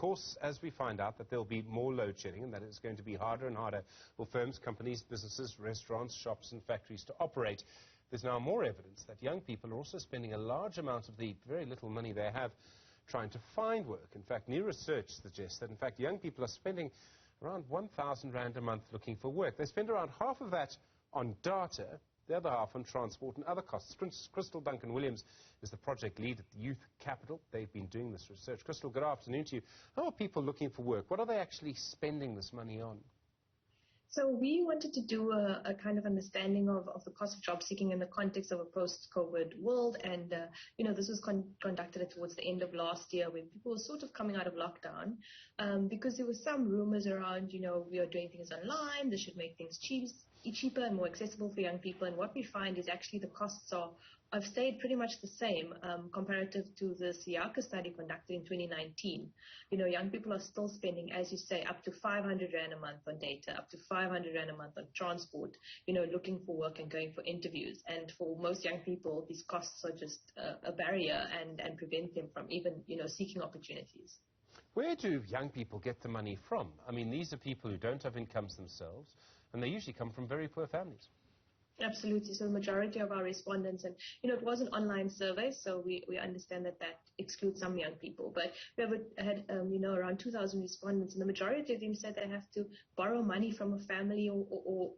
course, as we find out that there'll be more load shedding and that it's going to be harder and harder for firms, companies, businesses, restaurants, shops and factories to operate, there's now more evidence that young people are also spending a large amount of the very little money they have trying to find work. In fact, new research suggests that, in fact, young people are spending around 1,000 rand a month looking for work. They spend around half of that on data, the other half on transport and other costs. Kristal Duncan-Williams is the project lead at the Youth Capital. They've been doing this research. Kristal, good afternoon to you. How are people looking for work? What are they actually spending this money on? So we wanted to do a kind of understanding of the cost of job seeking in the context of a post-COVID world. And, this was conducted towards the end of last year when people were sort of coming out of lockdown because there were some rumors around, we are doing things online. This should make things cheaper and more accessible for young people. And what we find is actually the costs have stayed pretty much the same comparative to the Siaka study conducted in 2019. Young people are still spending, as you say, up to 500 rand a month on data, up to 500 rand a month on transport, looking for work and going for interviews. And for most young people, these costs are just a barrier and prevent them from even, seeking opportunities. Where do young people get the money from? I mean, these are people who don't have incomes themselves, and they usually come from very poor families. Absolutely. So the majority of our respondents, and it was an online survey, so we understand that excludes some young people. But we had around 2,000 respondents, and the majority of them said they have to borrow money from a family or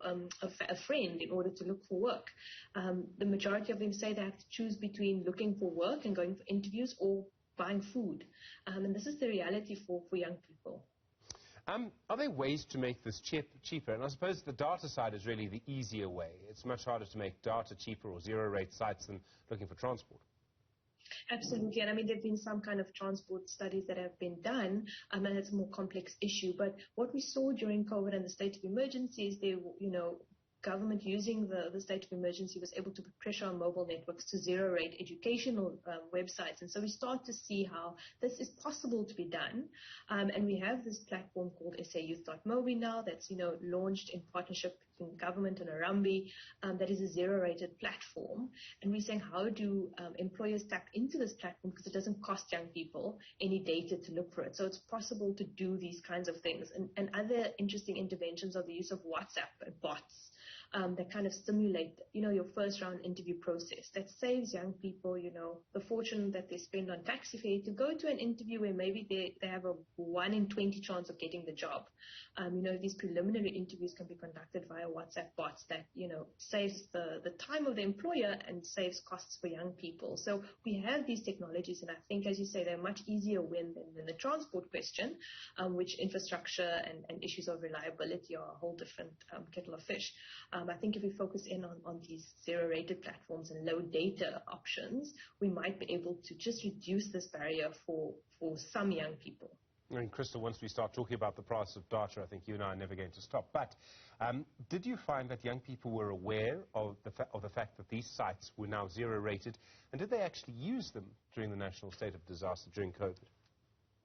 a friend in order to look for work. The majority of them say they have to choose between looking for work and going for interviews or buying food. And this is the reality for young people. Are there ways to make this cheaper? And I suppose the data side is really the easier way. It's much harder to make data cheaper or zero-rate sites than looking for transport. Absolutely. And there have been some kind of transport studies that have been done, and it's a more complex issue. But what we saw during COVID and the state of emergency is government using the state of emergency was able to put pressure on mobile networks to zero-rate educational websites. And so we start to see how this is possible to be done. And we have this platform called sayouth.mobi now that's, launched in partnership between government and Arambi that is a zero-rated platform. And we're saying, how do employers tap into this platform because it doesn't cost young people any data to look for it. So it's possible to do these kinds of things. And other interesting interventions are the use of WhatsApp and bots. That kind of stimulate, your first round interview process. That saves young people, the fortune that they spend on taxi fare to go to an interview where maybe they have a 1 in 20 chance of getting the job. These preliminary interviews can be conducted via WhatsApp bots that, saves the time of the employer and saves costs for young people. So we have these technologies, and I think, as you say, they're a much easier win than the transport question, which infrastructure and issues of reliability are a whole different kettle of fish. I think if we focus in on these zero-rated platforms and low data options, we might be able to just reduce this barrier for some young people. And Kristal, once we start talking about the price of data, I think you and I are never going to stop. But did you find that young people were aware of the fact that these sites were now zero-rated, and did they actually use them during the national state of disaster during COVID?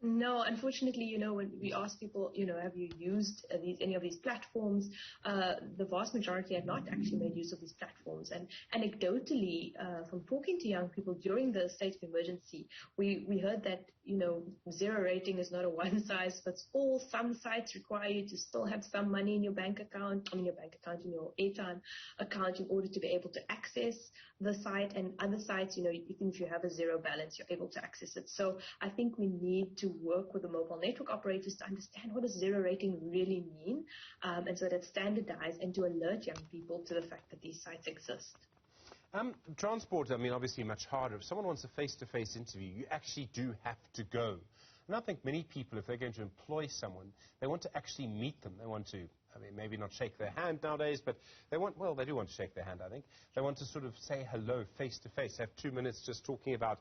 No, unfortunately, when we ask people, have you used any of these platforms, the vast majority have not actually made use of these platforms. And anecdotally, from talking to young people during the state of emergency, we heard that, zero rating is not a one-size-fits-all. Some sites require you to still have some money in your bank account, in your airtime account in order to be able to access the site. And other sites, even if you have a zero balance, you're able to access it. So I think we need to work with the mobile network operators to understand what does zero rating really mean, and so that standardize and to alert young people to the fact that these sites exist. Transport, obviously much harder. If someone wants a face-to-face interview, you actually do have to go. And I think many people, if they're going to employ someone, they want to actually meet them. They want to, maybe not shake their hand nowadays, but they do want to shake their hand, I think. They want to sort of say hello face-to-face, have 2 minutes just talking about,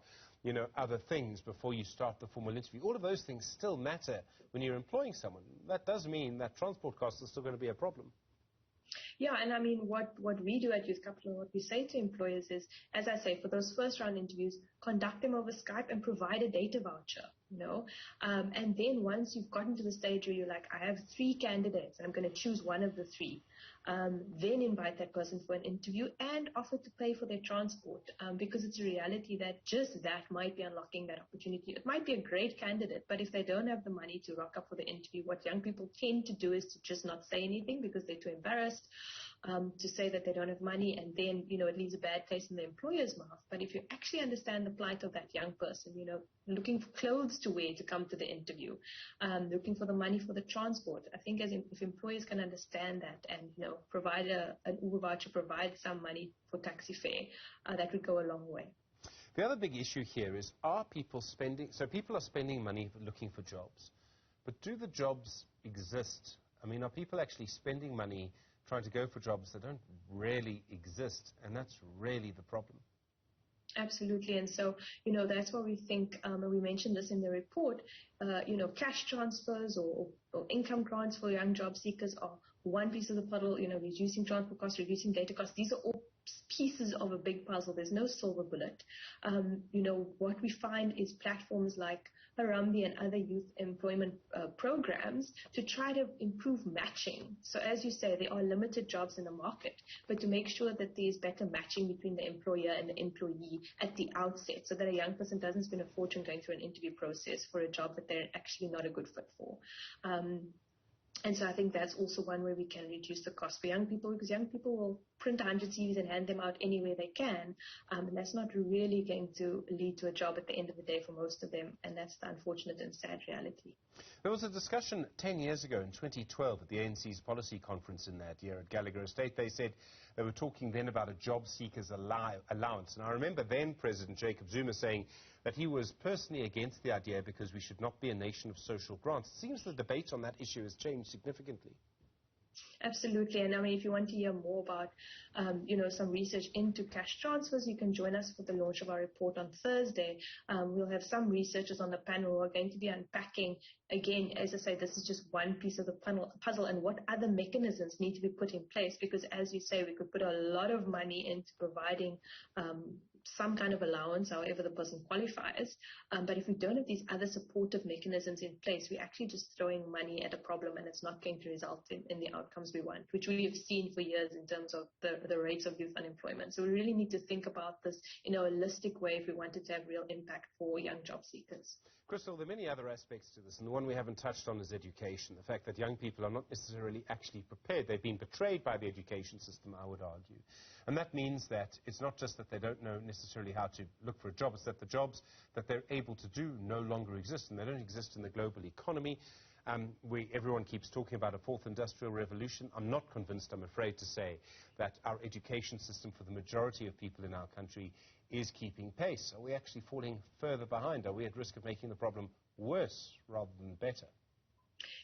other things before you start the formal interview. All of those things still matter when you're employing someone. That does mean that transport costs are still going to be a problem. Yeah, and what we do at Youth Capital, what we say to employers is, as I say, for those first round interviews, conduct them over Skype and provide a data voucher. And then once you've gotten to the stage where you're like, I have 3 candidates and I'm going to choose one of the 3, then invite that person for an interview and offer to pay for their transport, because it's a reality that just that might be unlocking that opportunity. It might be a great candidate, but if they don't have the money to rock up for the interview, what young people tend to do is to just not say anything because they're too embarrassed to say that they don't have money, and then, it leaves a bad taste in the employer's mouth. But if you actually understand the plight of that young person, looking for clothes to wear to come to the interview, looking for the money for the transport, I think if employers can understand that and, provide an Uber voucher, provide some money for taxi fare, that would go a long way. The other big issue here is, are people spending, so people are spending money looking for jobs, but do the jobs exist? I mean, are people actually spending money trying to go for jobs that don't really exist? And that's really the problem. Absolutely. And so, that's why we think, and we mentioned this in the report, cash transfers or income grants for young job seekers are one piece of the puzzle, reducing transport costs, reducing data costs. These are all pieces of a big puzzle. There's no silver bullet. What we find is platforms like Harambee and other youth employment programs to try to improve matching. So as you say, there are limited jobs in the market, but to make sure that there's better matching between the employer and the employee at the outset, so that a young person doesn't spend a fortune going through an interview process for a job that they're actually not a good fit for. And so I think that's also one way we can reduce the cost for young people, because young people will print 100 CVs and hand them out anywhere they can, and that's not really going to lead to a job at the end of the day for most of them, and that's the unfortunate and sad reality. There was a discussion 10 years ago in 2012 at the ANC's policy conference in that year at Gallagher Estate. They said they were talking then about a job seekers allowance, and I remember then President Jacob Zuma saying that he was personally against the idea because we should not be a nation of social grants. It seems the debate on that issue has changed significantly. Absolutely. And I mean, if you want to hear more about, some research into cash transfers, you can join us for the launch of our report on Thursday. We'll have some researchers on the panel who are going to be unpacking, again, as I say, this is just one piece of the puzzle, and what other mechanisms need to be put in place, because as you say, we could put a lot of money into providing some kind of allowance, however the person qualifies. But if we don't have these other supportive mechanisms in place, we're actually just throwing money at a problem, and it's not going to result in the outcomes we want, which we have seen for years in terms of the rates of youth unemployment. So we really need to think about this in a holistic way if we wanted to have real impact for young job seekers. Kristal, there are many other aspects to this, and the one we haven't touched on is education. The fact that young people are not necessarily actually prepared. They've been betrayed by the education system, I would argue. And that means that it's not just that they don't know necessarily how to look for a job, it's that the jobs that they're able to do no longer exist, and they don't exist in the global economy. Everyone keeps talking about a fourth industrial revolution. I'm not convinced, I'm afraid to say, that our education system for the majority of people in our country is keeping pace. Are we actually falling further behind? Are we at risk of making the problem worse rather than better?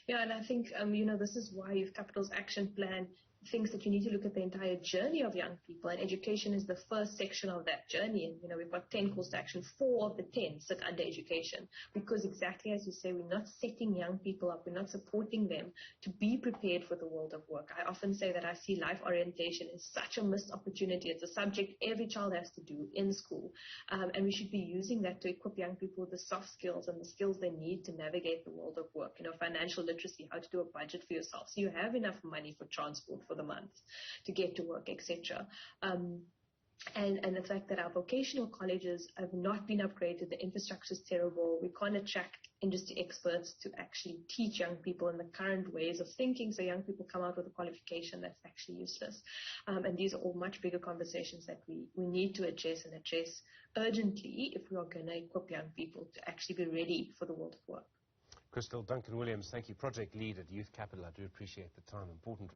Yeah, and I think, this is why Youth Capital's action plan thinks that you need to look at the entire journey of young people, and education is the first section of that journey. And, we've got 10 calls to action. 4 of the 10 sit under education, because exactly as you say, we're not setting young people up. We're not supporting them to be prepared for the world of work. I often say that I see life orientation as such a missed opportunity. It's a subject every child has to do in school, and we should be using that to equip young people with the soft skills and the skills they need to navigate the world of work. Financial literacy, how to do a budget for yourself, so you have enough money for transport for the month to get to work, etc. And the fact that our vocational colleges have not been upgraded, the infrastructure is terrible. We can't attract industry experts to actually teach young people in the current ways of thinking, so young people come out with a qualification that's actually useless. And these are all much bigger conversations that we need to address urgently if we are going to equip young people to actually be ready for the world of work. Kristal Duncan-Williams, thank you. Project lead at Youth Capital. I do appreciate the time. Important.